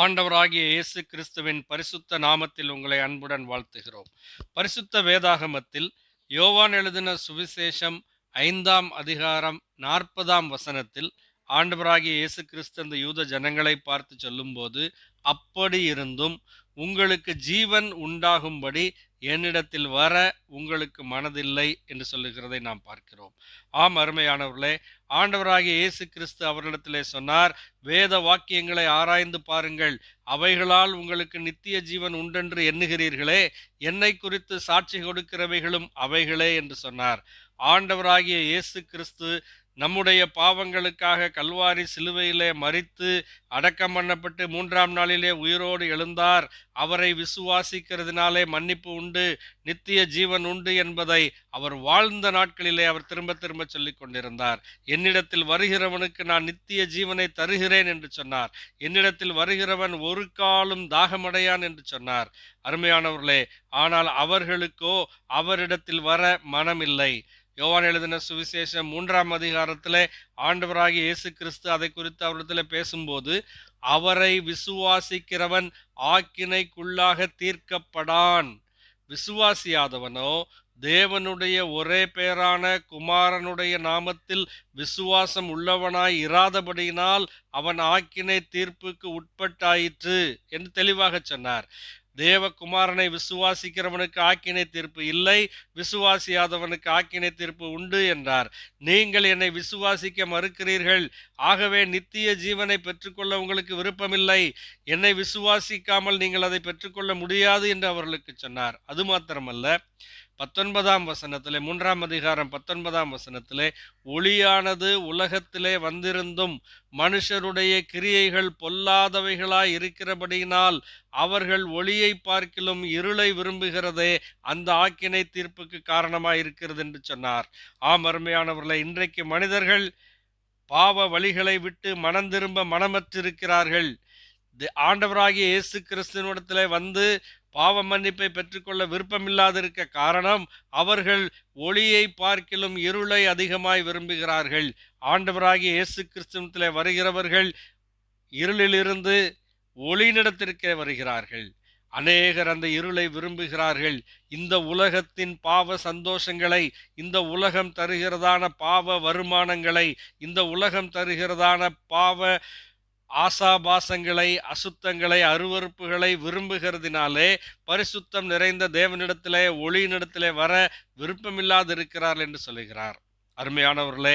ஆண்டவராகிய இயேசு கிறிஸ்துவின் பரிசுத்த நாமத்தில் உங்களை அன்புடன் வாழ்த்துகிறோம். பரிசுத்த வேதாகமத்தில் யோவான் எழுதின சுவிசேஷம் 5ஆம் அதிகாரம் 40ஆம் வசனத்தில் ஆண்டவராகிய இயேசு கிறிஸ்து அந்த யூத ஜனங்களை பார்த்து சொல்லும்போது, அப்படி இருந்தும் உங்களுக்கு ஜீவன் உண்டாகும்படி என்னிடத்தில் வர உங்களுக்கு மனதில்லை என்று சொல்லுகிறதை நாம் பார்க்கிறோம். ஆம் அருமையானவர்களே, ஆண்டவராகிய இயேசு கிறிஸ்து அவர்களிடத்திலே சொன்னார், வேத வாக்கியங்களை ஆராய்ந்து பாருங்கள், அவைகளால் உங்களுக்கு நித்திய ஜீவன் உண்டென்று எண்ணுகிறீர்களே, என்னை குறித்து சாட்சி கொடுக்கிறவைகளும் அவைகளே என்று சொன்னார். ஆண்டவராகிய இயேசு கிறிஸ்து நம்முடைய பாவங்களுக்காக கல்வாரி சிலுவையிலே மரித்து அடக்கம் பண்ணப்பட்டு 3ஆம் நாளிலே உயிரோடு எழுந்தார். அவரை விசுவாசிக்கிறதுனாலே மன்னிப்பு உண்டு, நித்திய ஜீவன் உண்டு என்பதை அவர் வாழ்ந்த நாட்களிலே அவர் திரும்ப திரும்ப சொல்லிக் கொண்டிருந்தார். என்னிடத்தில் வருகிறவனுக்கு நான் நித்திய ஜீவனை தருகிறேன் என்று சொன்னார். என்னிடத்தில் வருகிறவன் ஒரு காலும் தாகமடையான் என்று சொன்னார். அருமையானவர்களே, ஆனால் அவர்களுக்கோ அவரிடத்தில் வர மனமில்லை. யோவான் எழுதின சுவிசேஷம் 3ஆம் அதிகாரத்திலே ஆண்டவராகிய இயேசு கிறிஸ்து அதை குறித்து அவரிடத்தில் பேசும்போது, அவரை விசுவாசிக்கிறவன் ஆக்கினைக்குள்ளாக தீர்க்கப்படான், விசுவாசியாதவனோ தேவனுடைய ஒரே பேரான குமாரனுடைய நாமத்தில் விசுவாசம் உள்ளவனாய் இராதபடியினால் அவன் ஆக்கினை தீர்ப்புக்கு உட்பட்டாயிற்று என்று தெளிவாக சொன்னார். தேவகுமாரனை விசுவாசிக்கிறவனுக்கு ஆக்கினை தீர்ப்பு இல்லை, விசுவாசியாதவனுக்கு ஆக்கினை தீர்ப்பு உண்டு என்றார். நீங்கள் என்னை விசுவாசிக்க மறுக்கிறீர்கள், ஆகவே நித்திய ஜீவனை பெற்றுக்கொள்ள உங்களுக்கு விருப்பமில்லை. என்னை விசுவாசிக்காமல் நீங்கள் அதை பெற்றுக்கொள்ள முடியாது என்று அவர்களுக்கு சொன்னார். அது மாத்திரமல்ல, 19ஆம் வசனத்திலே 3ஆம் அதிகாரம் 19ஆம் வசனத்திலே, ஒளியானது உலகத்திலே வந்திருந்தும் மனுஷருடைய கிரியைகள் பொல்லாதவைகளாய் இருக்கிறபடியினால் அவர்கள் ஒளியை பார்க்கிலும் இருளை விரும்புகிறதே அந்த ஆக்கினை தீர்ப்புக்கு காரணமாய் இருக்கிறது என்று சொன்னார். ஆம் அருமையானவர்களே, இன்றைக்கு மனிதர்கள் பாவ வழிகளை விட்டு மனம் திரும்ப மனமற்றிருக்கிறார்கள். ஆண்டவராகிய இயேசு கிறிஸ்துவினிடத்திலே வந்து பாவ மன்னிப்பை பெற்றுக்கொள்ள விருப்பமில்லாதிருக்க காரணம், அவர்கள் ஒளியை பார்க்கிலும் இருளை அதிகமாய் விரும்புகிறார்கள். ஆண்டவராகிய இயேசு கிறிஸ்துவினிடத்திலே வருகிறவர்கள் இருளிலிருந்து ஒளியினிடத்திற்கே வருகிறார்கள். அநேகர் அந்த இருளை விரும்புகிறார்கள். இந்த உலகத்தின் பாவ சந்தோஷங்களை, இந்த உலகம் தருகிறதான பாவ வருமானங்களை, இந்த உலகம் தருகிறதான பாவ ஆசாபாசங்களை, அசுத்தங்களை, அருவருப்புகளை விரும்புகிறதினாலே பரிசுத்தம் நிறைந்த தேவனிடத்திலே ஒளியினிடத்திலே வர விருப்பமில்லாதிருக்கிறார்கள் என்று சொல்லுகிறார். அருமையானவர்களே,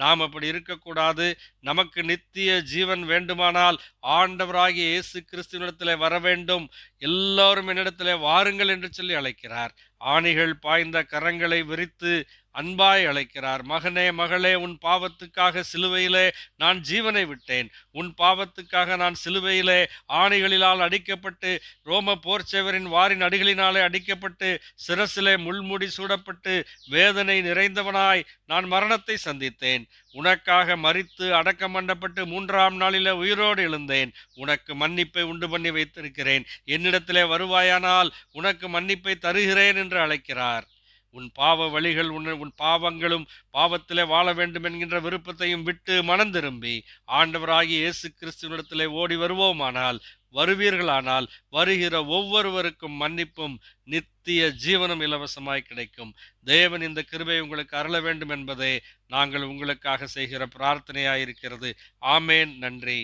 நாம் அப்படி இருக்கக்கூடாது. நமக்கு நித்திய ஜீவன் வேண்டுமானால் ஆண்டவராகிய இயேசு கிறிஸ்துவினிடத்திலே வர வேண்டும். எல்லோரும் என்னிடத்திலே வாருங்கள் என்று சொல்லி அழைக்கிறார். ஆணிகள் பாய்ந்த கரங்களை விரித்து அன்பாய் அழைக்கிறார். மகனே, மகளே, உன் பாவத்துக்காக சிலுவையிலே நான் ஜீவனை விட்டேன். உன் பாவத்துக்காக நான் சிலுவையிலே ஆணிகளினால் அடிக்கப்பட்டு, ரோம போர்ச்சேவரின் வாரின் அடிகளினாலே அடிக்கப்பட்டு, சிரசிலே முள்முடி சூடப்பட்டு, வேதனை நிறைந்தவனாய் நான் மரணத்தை சந்தித்தேன். உனக்காக மரித்து அடக்கம் பண்ணப்பட்டு 3ஆம் நாளிலே உயிரோடு எழுந்தேன். உனக்கு மன்னிப்பை உண்டு பண்ணி வைத்திருக்கிறேன். என்னிடத்திலே வருவாயானால் உனக்கு மன்னிப்பை தருகிறேன் என்று அழைக்கிறார். உன் பாவ வழிகள், உன் பாவங்களும் பாவத்திலே வாழ வேண்டும் என்கின்ற விருப்பத்தையும் விட்டு மனம் திரும்பி ஆண்டவராகிய இயேசு கிறிஸ்துவினிடத்திலே ஓடி வருவோமானால், வருவீர்களானால், வருகிற ஒவ்வொருவருக்கும் மன்னிப்பும் நித்திய ஜீவனும் இலவசமாய் கிடைக்கும். தேவன் இந்த கிருபை உங்களுக்கு அருள வேண்டும் என்பதே நாங்கள் உங்களுக்காக செய்கிற பிரார்த்தனையாயிருக்கிறது. ஆமேன். நன்றி.